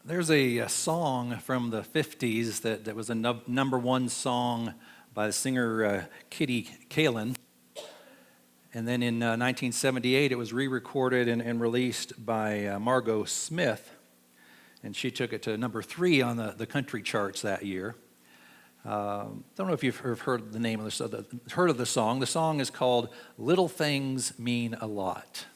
There's a song from the 50s that was a number one song by the singer Kitty Kalin. And then in 1978, it was re-recorded and released by Margot Smith. And she took it to number 3 on the country charts that year. Don't know if you've heard the name of heard of the song. The song is called "Little Things Mean a Lot."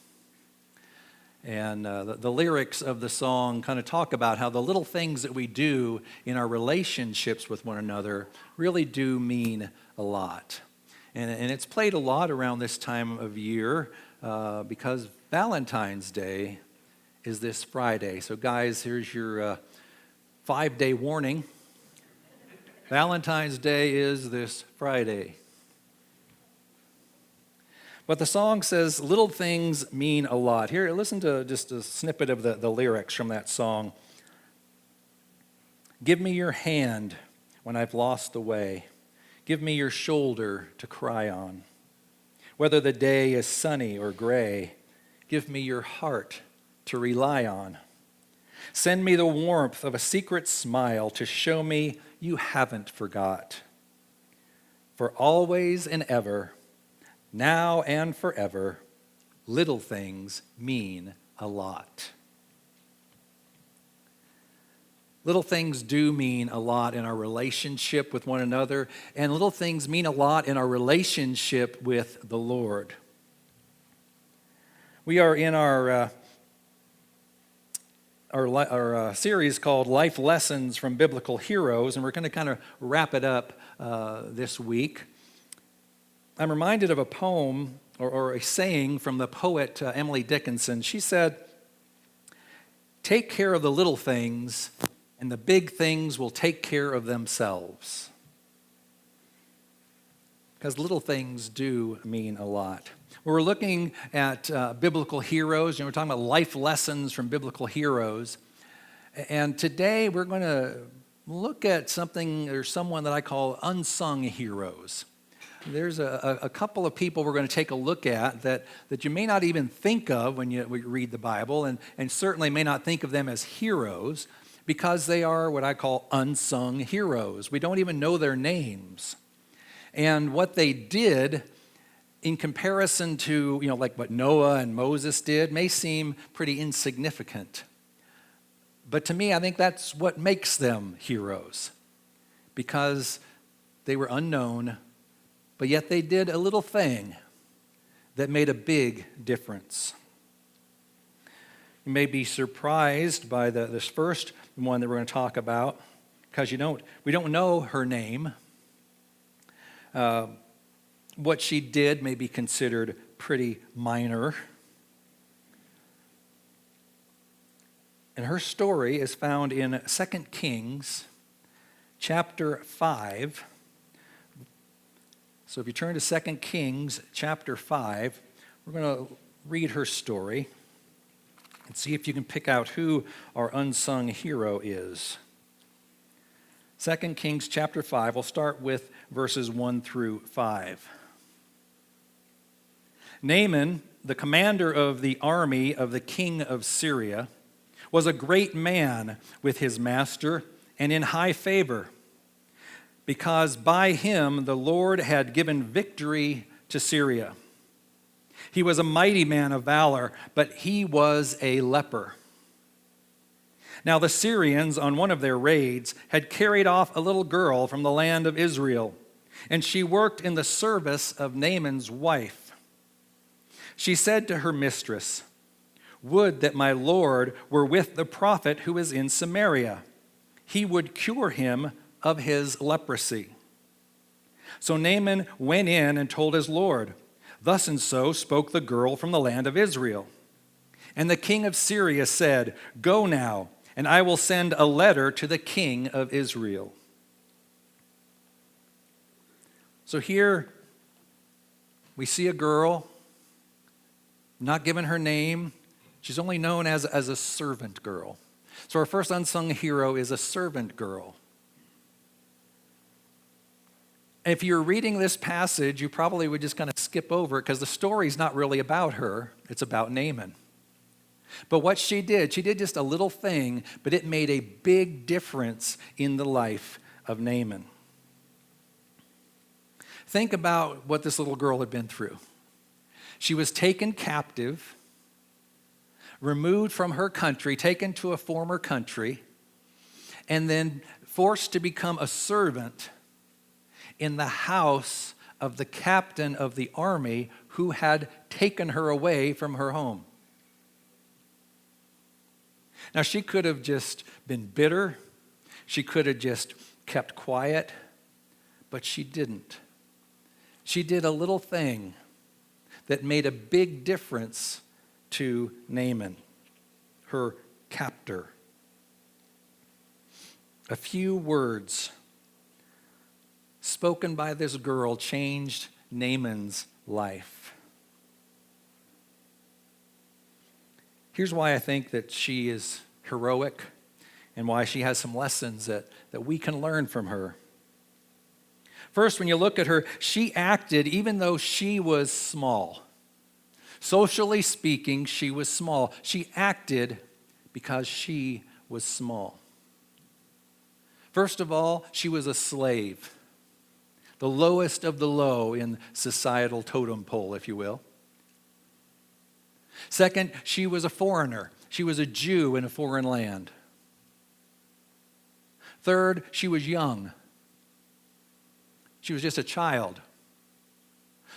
And the lyrics of the song kind of talk about how the little things that we do in our relationships with one another really do mean a lot. And it's played a lot around this time of year because Valentine's Day is this Friday. So guys, here's your 5-day warning. Valentine's Day is this Friday. But the song says, little things mean a lot. Here, listen to just a snippet of the lyrics from that song. Give me your hand when I've lost the way. Give me your shoulder to cry on. Whether the day is sunny or gray, give me your heart to rely on. Send me the warmth of a secret smile to show me you haven't forgot. For always and ever, now and forever, little things mean a lot. Little things do mean a lot in our relationship with one another, and little things mean a lot in our relationship with the Lord. We are in our series called Life Lessons from Biblical Heroes, and we're going to kind of wrap it up this week. I'm reminded of a poem or a saying from the poet Emily Dickinson. She said, "Take care of the little things, and the big things will take care of themselves." Because little things do mean a lot. We're looking at biblical heroes, and we're talking about life lessons from biblical heroes. And today we're going to look at something or someone that I call unsung heroes. There's a couple of people we're going to take a look at that you may not even think of when you read the Bible, and certainly may not think of them as heroes, because they are what I call unsung heroes. We don't even know their names. And what they did in comparison to, like what Noah and Moses did, may seem pretty insignificant. But to me, I think that's what makes them heroes, because they were unknown, but yet they did a little thing that made a big difference. You may be surprised by this first one that we're going to talk about, because we don't know her name. What she did may be considered pretty minor. And her story is found in 2 Kings chapter 5. So if you turn to 2 Kings chapter 5, we're going to read her story and see if you can pick out who our unsung hero is. 2 Kings chapter 5, we'll start with verses 1 through 5. Naaman, the commander of the army of the king of Syria, was a great man with his master and in high favor, because by him the Lord had given victory to Syria. He was a mighty man of valor, but he was a leper. Now the Syrians, on one of their raids, had carried off a little girl from the land of Israel, and she worked in the service of Naaman's wife. She said to her mistress, "Would that my Lord were with the prophet who is in Samaria. He would cure him of his leprosy." So Naaman went in and told his Lord. Thus and so spoke the girl from the land of Israel. And the king of Syria said, "Go now, and I will send a letter to the king of Israel." So here we see a girl, not given her name. She's only known as a servant girl. So our first unsung hero is a servant girl. If you're reading this passage, you probably would just kind of skip over it because the story's not really about her. It's about Naaman. But what she did just a little thing, but it made a big difference in the life of Naaman. Think about what this little girl had been through. She was taken captive, removed from her country, taken to a former country, and then forced to become a servant in the house of the captain of the army who had taken her away from her home. Now, she could have just been bitter. She could have just kept quiet, but she didn't. She did a little thing that made a big difference to Naaman, her captor. A few words spoken by this girl changed Naaman's life. Here's why I think that she is heroic and why she has some lessons that we can learn from her. First, when you look at her, she acted even though she was small. Socially speaking, she was small. She acted because she was small. First of all, she was a slave, the lowest of the low in societal totem pole, if you will. Second, she was a foreigner. She was a Jew in a foreign land. Third, she was young. She was just a child.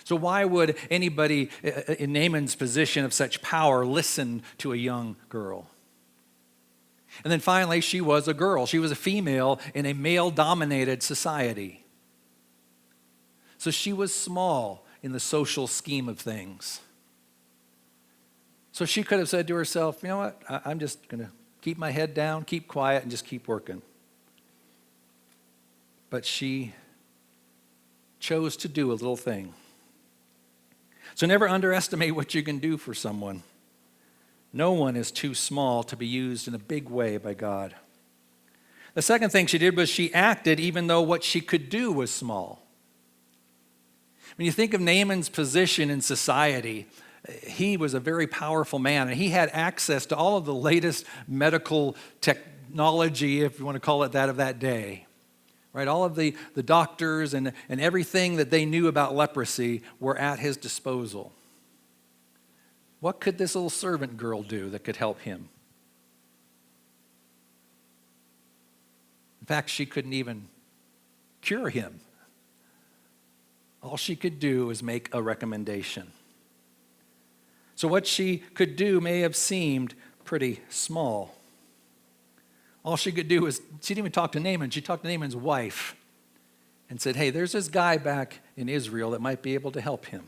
So why would anybody in Naaman's position of such power listen to a young girl? And then finally, she was a girl. She was a female in a male-dominated society. So she was small in the social scheme of things. So she could have said to herself, you know what, I'm just going to keep my head down, keep quiet, and just keep working. But she chose to do a little thing. So never underestimate what you can do for someone. No one is too small to be used in a big way by God. The second thing she did was she acted even though what she could do was small. When you think of Naaman's position in society, he was a very powerful man, and he had access to all of the latest medical technology, if you want to call it that, of that day. Right? All of the doctors and everything that they knew about leprosy were at his disposal. What could this little servant girl do that could help him? In fact, she couldn't even cure him. All she could do was make a recommendation. So what she could do may have seemed pretty small. All she could do was, she didn't even talk to Naaman. She talked to Naaman's wife and said, hey, there's this guy back in Israel that might be able to help him.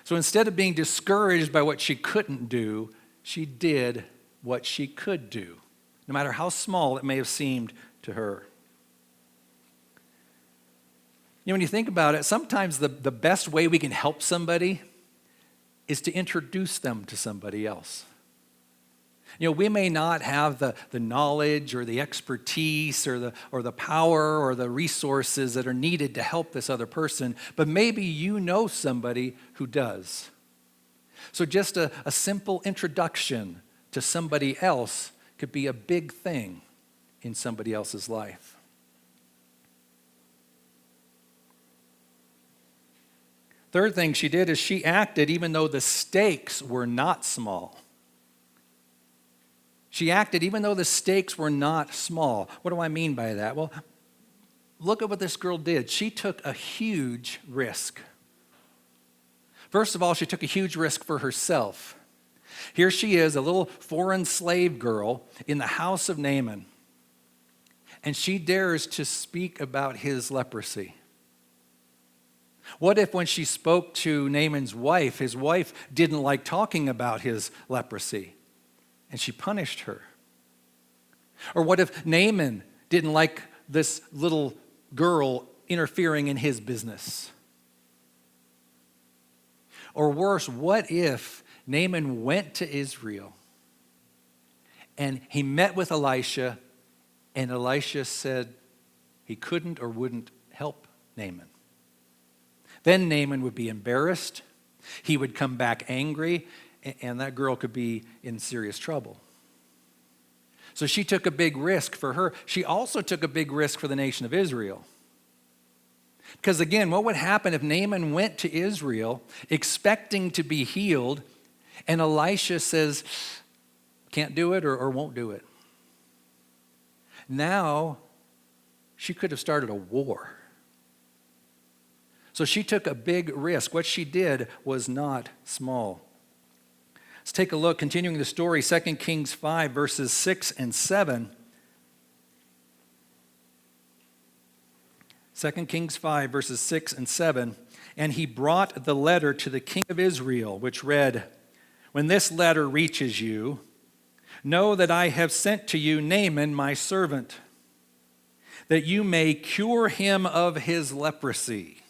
So instead of being discouraged by what she couldn't do, she did what she could do, no matter how small it may have seemed to her. You know, when you think about it, sometimes the best way we can help somebody is to introduce them to somebody else. You know, we may not have the knowledge or the expertise or the power or the resources that are needed to help this other person, but maybe you know somebody who does. So just a simple introduction to somebody else could be a big thing in somebody else's life. Third thing she did is she acted even though the stakes were not small. She acted even though the stakes were not small. What do I mean by that? Well, look at what this girl did. She took a huge risk. First of all, she took a huge risk for herself. Here she is, a little foreign slave girl in the house of Naaman, and she dares to speak about his leprosy. What if when she spoke to Naaman's wife, his wife didn't like talking about his leprosy, and she punished her? Or what if Naaman didn't like this little girl interfering in his business? Or worse, what if Naaman went to Israel and he met with Elisha, and Elisha said he couldn't or wouldn't help Naaman? Then Naaman would be embarrassed. He would come back angry, and that girl could be in serious trouble. So she took a big risk for her. She also took a big risk for the nation of Israel. Because again, what would happen if Naaman went to Israel expecting to be healed, and Elisha says, can't do it or won't do it? Now, she could have started a war. So she took a big risk. What she did was not small. Let's take a look, continuing the story, 2 Kings 5, verses 6 and 7. 2 Kings 5, verses 6 and 7. And he brought the letter to the king of Israel, which read, "When this letter reaches you, know that I have sent to you Naaman, my servant, that you may cure him of his leprosy."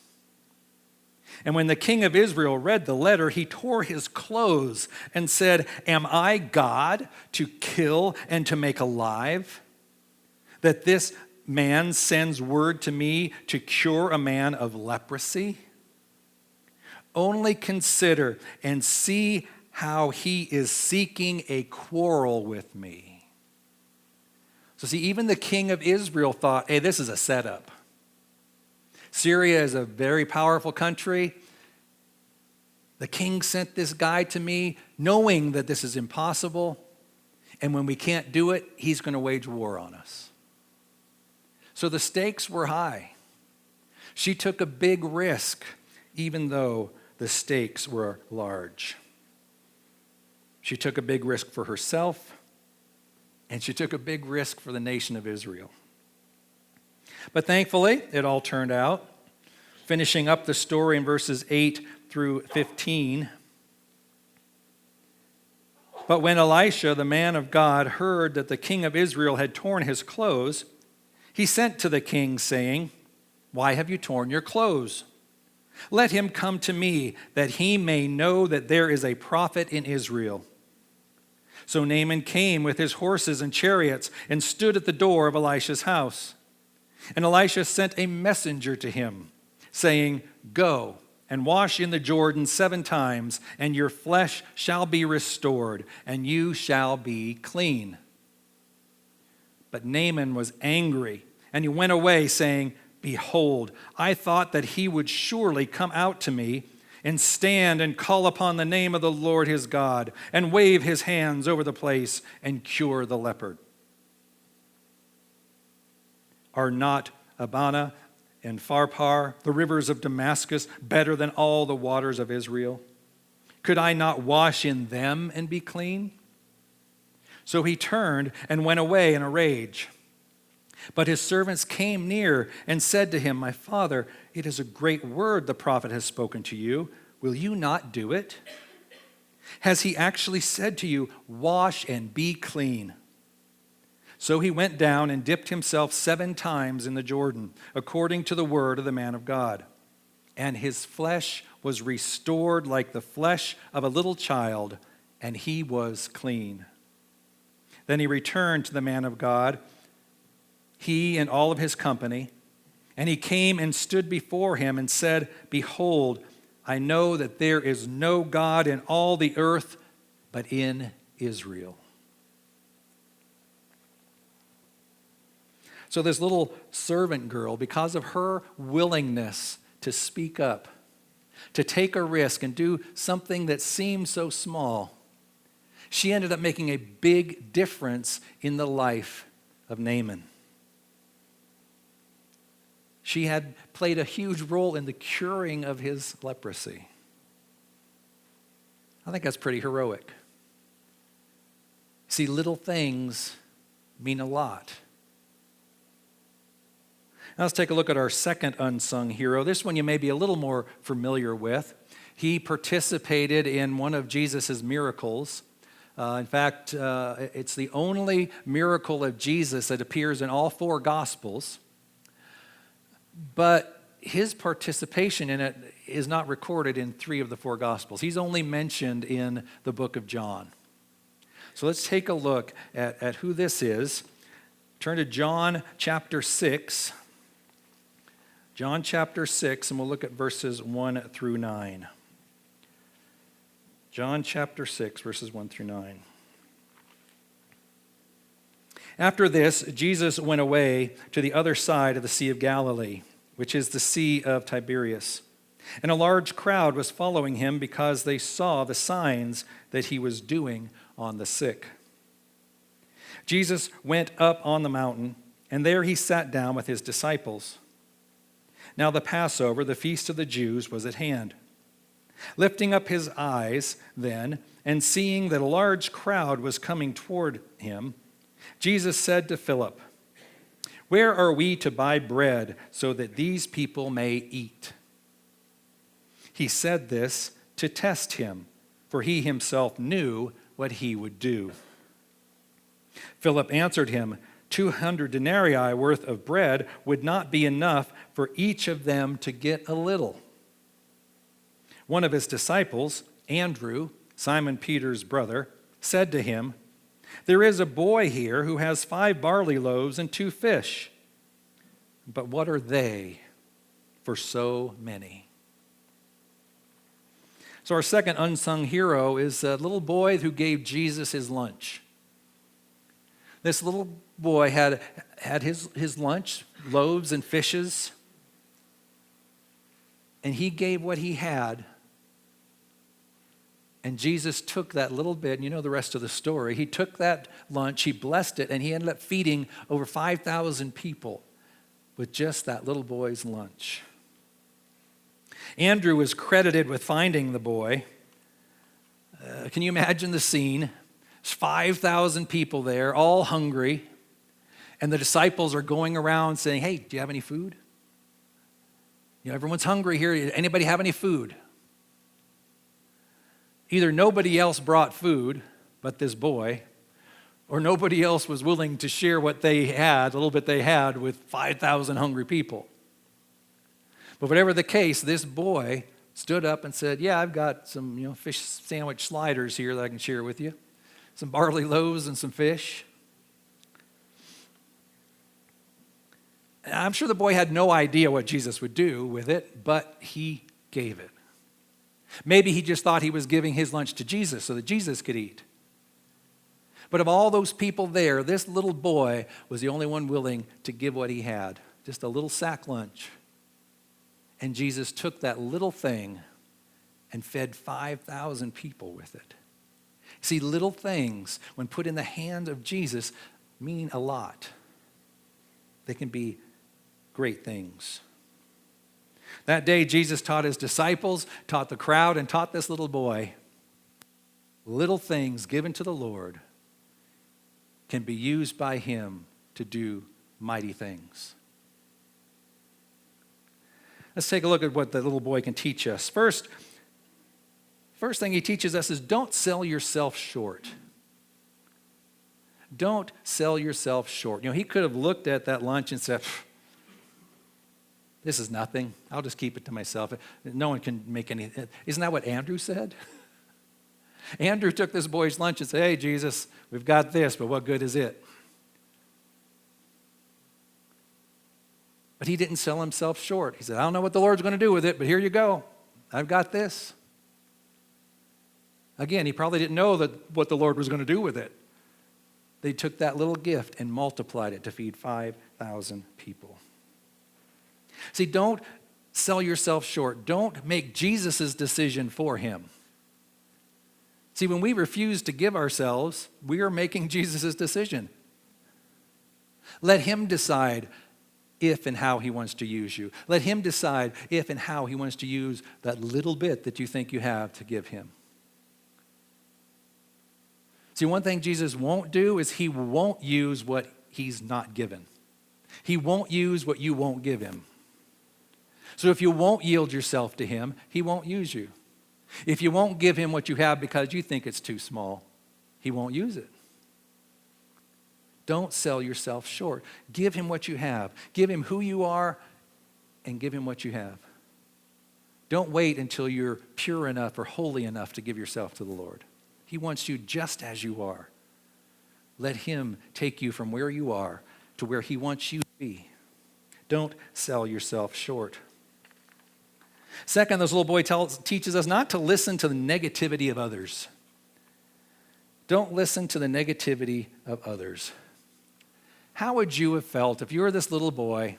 And when the king of Israel read the letter, he tore his clothes and said, "Am I God to kill and to make alive? That this man sends word to me to cure a man of leprosy? Only consider and see how he is seeking a quarrel with me." So see, even the king of Israel thought, hey, this is a setup. Syria is a very powerful country. The king sent this guy to me knowing that this is impossible. And when we can't do it, he's going to wage war on us. So the stakes were high. She took a big risk, even though the stakes were large. She took a big risk for herself, and she took a big risk for the nation of Israel. But thankfully, it all turned out. Finishing up the story in verses 8 through 15. But when Elisha, the man of God, heard that the king of Israel had torn his clothes, he sent to the king, saying, "Why have you torn your clothes? Let him come to me, that he may know that there is a prophet in Israel." So Naaman came with his horses and chariots and stood at the door of Elisha's house. And Elisha sent a messenger to him, saying, "Go and wash in the Jordan 7 times, and your flesh shall be restored, and you shall be clean." But Naaman was angry, and he went away, saying, "Behold, I thought that he would surely come out to me and stand and call upon the name of the Lord his God, and wave his hands over the place and cure the leper. Are not Abana and Pharpar, the rivers of Damascus, better than all the waters of Israel? Could I not wash in them and be clean?" So he turned and went away in a rage. But his servants came near and said to him, "My father, it is a great word the prophet has spoken to you. Will you not do it? Has he actually said to you, 'Wash and be clean'?" So he went down and dipped himself 7 times in the Jordan, according to the word of the man of God. And his flesh was restored like the flesh of a little child, and he was clean. Then he returned to the man of God, he and all of his company, and he came and stood before him and said, "Behold, I know that there is no God in all the earth but in Israel." So this little servant girl, because of her willingness to speak up, to take a risk and do something that seemed so small, she ended up making a big difference in the life of Naaman. She had played a huge role in the curing of his leprosy. I think that's pretty heroic. See, little things mean a lot. Now let's take a look at our second unsung hero. This one you may be a little more familiar with. He participated in one of Jesus' miracles. In fact, it's the only miracle of Jesus that appears in all 4 Gospels. But his participation in it is not recorded in 3 of the 4 Gospels. He's only mentioned in the book of John. So let's take a look at who this is. Turn to John chapter 6. John chapter 6, and we'll look at verses 1 through 9. John chapter 6, verses 1 through 9. After this, Jesus went away to the other side of the Sea of Galilee, which is the Sea of Tiberias. And a large crowd was following him because they saw the signs that he was doing on the sick. Jesus went up on the mountain, and there he sat down with his disciples. Now the Passover, the feast of the Jews, was at hand. Lifting up his eyes then, and seeing that a large crowd was coming toward him, Jesus said to Philip, "Where are we to buy bread so that these people may eat?" He said this to test him, for he himself knew what he would do. Philip answered him, 200 denarii worth of bread would not be enough for each of them to get a little. One of his disciples, Andrew, Simon Peter's brother, said to him, "There is a boy here who has 5 barley loaves and 2 fish. But what are they for so many?" So our second unsung hero is a little boy who gave Jesus his lunch. This little boy had his lunch, loaves and fishes, and he gave what he had. And Jesus took that little bit, and you know the rest of the story. He took that lunch, he blessed it, and he ended up feeding over 5,000 people with just that little boy's lunch. Andrew was credited with finding the boy. Can you imagine the scene? There's 5,000 people there, all hungry, and the disciples are going around saying, "Hey, do you have any food? You know, everyone's hungry here. Anybody have any food?" Either nobody else brought food but this boy, or nobody else was willing to share what they had, a little bit they had, with 5,000 hungry people. But whatever the case, this boy stood up and said, "Yeah, I've got some fish sandwich sliders here that I can share with you. Some barley loaves and some fish." And I'm sure the boy had no idea what Jesus would do with it, but he gave it. Maybe he just thought he was giving his lunch to Jesus so that Jesus could eat. But of all those people there, this little boy was the only one willing to give what he had, just a little sack lunch. And Jesus took that little thing and fed 5,000 people with it. See, little things, when put in the hand of Jesus, mean a lot. They can be great things. That day, Jesus taught his disciples, taught the crowd, and taught this little boy. Little things given to the Lord can be used by him to do mighty things. Let's take a look at what the little boy can teach us. First thing he teaches us is don't sell yourself short. Don't sell yourself short. He could have looked at that lunch and said, "This is nothing. I'll just keep it to myself. No one can make any." Isn't that what Andrew said? Andrew took this boy's lunch and said, "Hey, Jesus, we've got this, but what good is it?" But he didn't sell himself short. He said, "I don't know what the Lord's going to do with it, but here you go. I've got this." Again, he probably didn't know what the Lord was going to do with it. They took that little gift and multiplied it to feed 5,000 people. See, don't sell yourself short. Don't make Jesus' decision for him. See, when we refuse to give ourselves, we are making Jesus' decision. Let him decide if and how he wants to use you. Let him decide if and how he wants to use that little bit that you think you have to give him. See, one thing Jesus won't do is he won't use what he's not given. He won't use what you won't give him. So if you won't yield yourself to him, he won't use you. If you won't give him what you have because you think it's too small, he won't use it. Don't sell yourself short. Give him what you have. Give him who you are and give him what you have. Don't wait until you're pure enough or holy enough to give yourself to the Lord. He wants you just as you are. Let him take you from where you are to where he wants you to be. Don't sell yourself short. Second, this little boy teaches us not to listen to the negativity of others. Don't listen to the negativity of others. How would you have felt if you were this little boy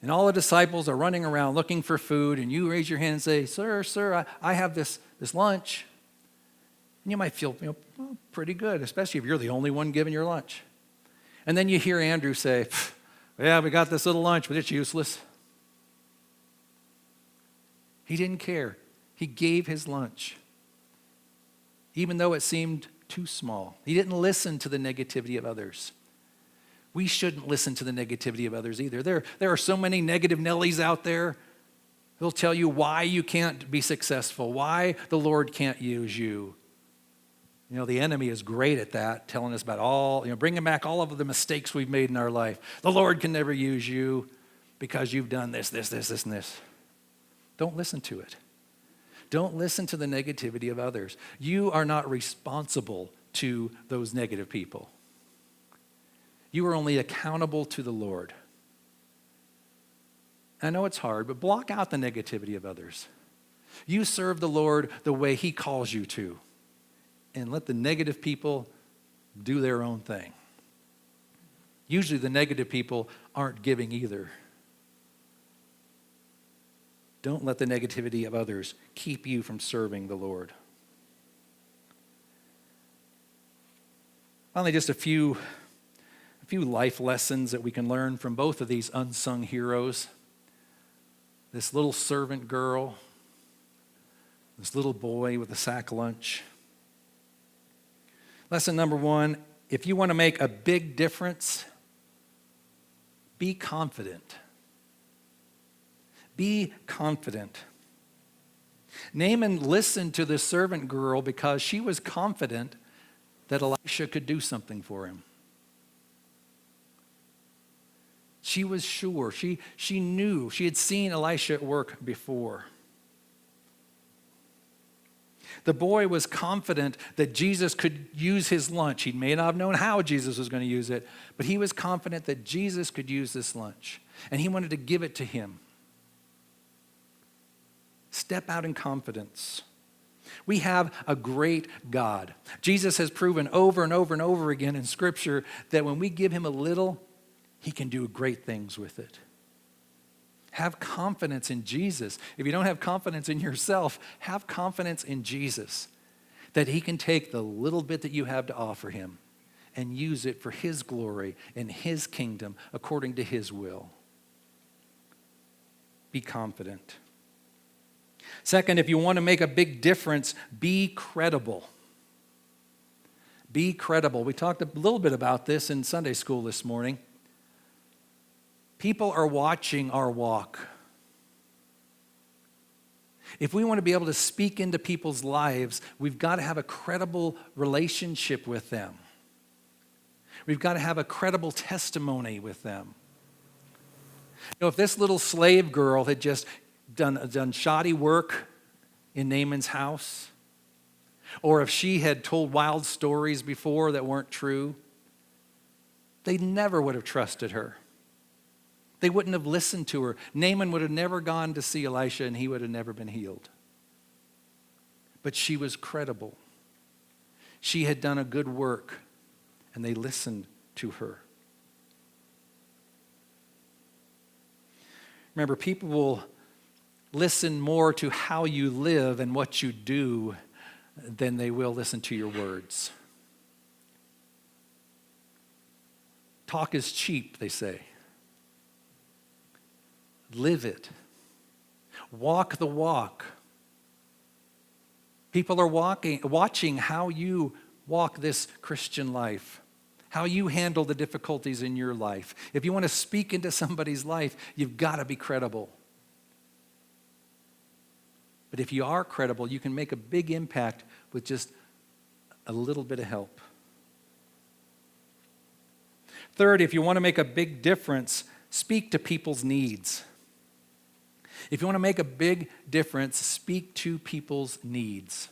and all the disciples are running around looking for food and you raise your hand and say, sir, I have this lunch. And you might feel well, pretty good, especially if you're the only one giving your lunch. And then you hear Andrew say, yeah, we got this little lunch, but it's useless. He didn't care. He gave his lunch, even though it seemed too small. He didn't listen to the negativity of others. We shouldn't listen to the negativity of others either. There are so many negative Nellies out there who'll tell you why you can't be successful, why the Lord can't use you. The enemy is great at that, telling us about bringing back all of the mistakes we've made in our life. The Lord can never use you because you've done this, and this. Don't listen to it. Don't listen to the negativity of others. You are not responsible to those negative people. You are only accountable to the Lord. I know it's hard, but block out the negativity of others. You serve the Lord the way He calls you to, and let the negative people do their own thing. Usually the negative people aren't giving either. Don't let the negativity of others keep you from serving the Lord. Finally, just a few life lessons that we can learn from both of these unsung heroes. This little servant girl, this little boy with a sack lunch. Lesson number 1, if you want to make a big difference, be confident. Be confident. Naaman listened to the servant girl because she was confident that Elisha could do something for him. She was sure. She knew. She had seen Elisha at work before. The boy was confident that Jesus could use his lunch. He may not have known how Jesus was going to use it, but he was confident that Jesus could use this lunch, and he wanted to give it to him. Step out in confidence. We have a great God. Jesus has proven over and over and over again in Scripture that when we give him a little, he can do great things with it. Have confidence in Jesus. If you don't have confidence in yourself, have confidence in Jesus that he can take the little bit that you have to offer him and use it for his glory and his kingdom according to his will. Be confident. Second, if you want to make a big difference, be credible. Be credible. We talked a little bit about this in Sunday school this morning. People are watching our walk. If we want to be able to speak into people's lives, we've got to have a credible relationship with them. We've got to have a credible testimony with them. If this little slave girl had just done shoddy work in Naaman's house, or if she had told wild stories before that weren't true, they never would have trusted her. They wouldn't have listened to her. Naaman would have never gone to see Elisha, and he would have never been healed. But she was credible. She had done a good work, and they listened to her. Remember, people will listen more to how you live and what you do than they will listen to your words. Talk is cheap, they say. Live it. Walk the walk. People are watching how you walk this Christian life, how you handle the difficulties in your life. If you want to speak into somebody's life, you've got to be credible. But if you are credible, you can make a big impact with just a little bit of help. Third, if you want to make a big difference, speak to people's needs. If you want to make a big difference, speak to people's needs.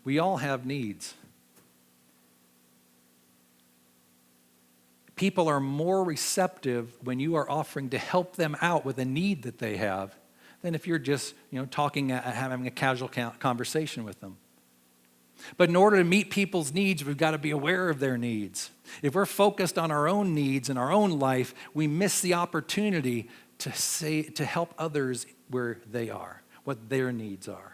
We all have needs. People are more receptive when you are offering to help them out with a need that they have than if you're just, talking, having a casual conversation with them. But in order to meet people's needs, we've got to be aware of their needs. If we're focused on our own needs and our own life, we miss the opportunity to help others where they are, what their needs are.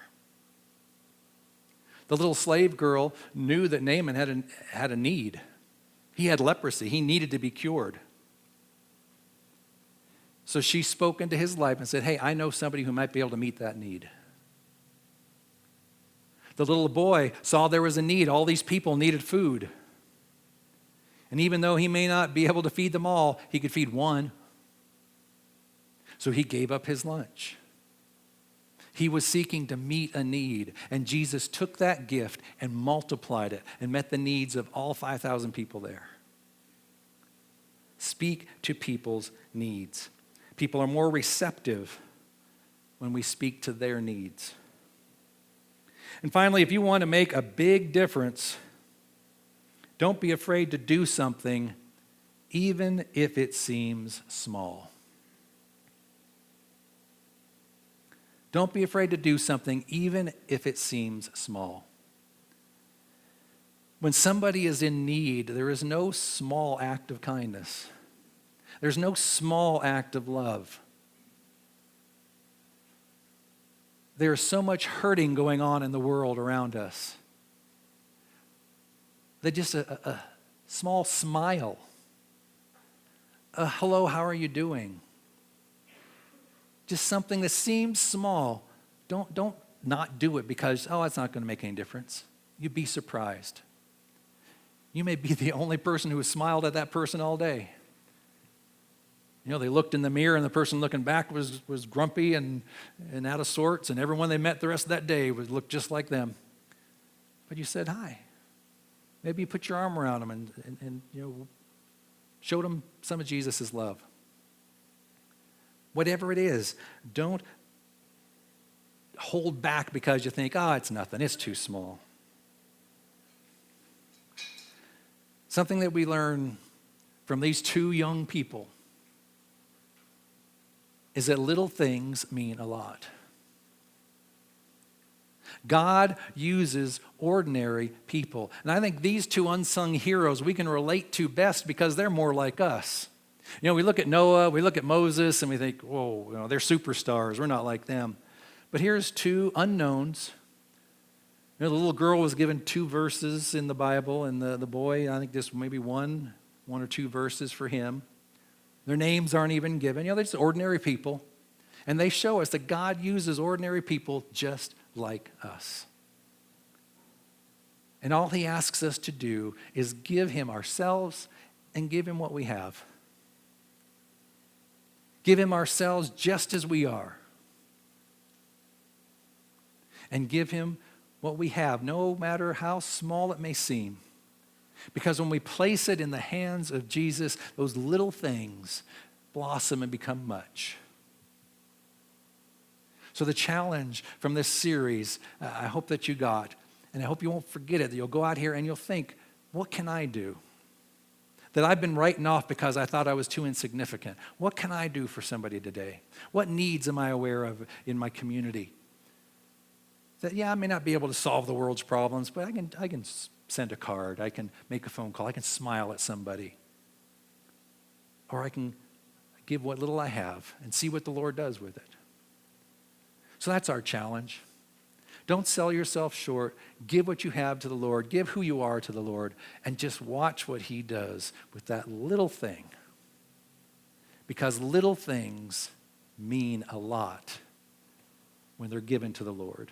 The little slave girl knew that Naaman had a need. He had leprosy. He needed to be cured. So she spoke into his life and said, hey, I know somebody who might be able to meet that need. The little boy saw there was a need. All these people needed food. And even though he may not be able to feed them all, he could feed one. So he gave up his lunch. He was seeking to meet a need, and Jesus took that gift and multiplied it and met the needs of all 5,000 people there. Speak to people's needs. People are more receptive when we speak to their needs. And finally, if you want to make a big difference, don't be afraid to do something, even if it seems small. Don't be afraid to do something, even if it seems small. When somebody is in need, there is no small act of kindness. There's no small act of love. There's so much hurting going on in the world around us that just a small smile, a hello, how are you doing? Just something that seems small. Don't not do it because, it's not going to make any difference. You'd be surprised. You may be the only person who has smiled at that person all day. They looked in the mirror and the person looking back was grumpy and out of sorts, and everyone they met the rest of that day looked just like them. But you said hi. Maybe you put your arm around them and showed them some of Jesus' love. Whatever it is, don't hold back because you think, it's nothing, it's too small. Something that we learn from these two young people is that little things mean a lot. God uses ordinary people. And I think these two unsung heroes we can relate to best because they're more like us. We look at Noah, we look at Moses, and we think, whoa, they're superstars. We're not like them. But here's two unknowns. The little girl was given 2 verses in the Bible, and the boy, I think just maybe one or 2 verses for him. Their names aren't even given. They're just ordinary people. And they show us that God uses ordinary people just like us. And all he asks us to do is give him ourselves and give him what we have. Give him ourselves just as we are. And give him what we have, no matter how small it may seem. Because when we place it in the hands of Jesus, those little things blossom and become much. So the challenge from this series, I hope that you got, and I hope you won't forget it, that you'll go out here and you'll think, what can I do? That I've been writing off because I thought I was too insignificant. What can I do for somebody today? What needs am I aware of in my community? That, I may not be able to solve the world's problems, but I can send a card. I can make a phone call. I can smile at somebody. Or I can give what little I have and see what the Lord does with it. So that's our challenge. Don't sell yourself short. Give what you have to the Lord. Give who you are to the Lord. And just watch what he does with that little thing. Because little things mean a lot when they're given to the Lord.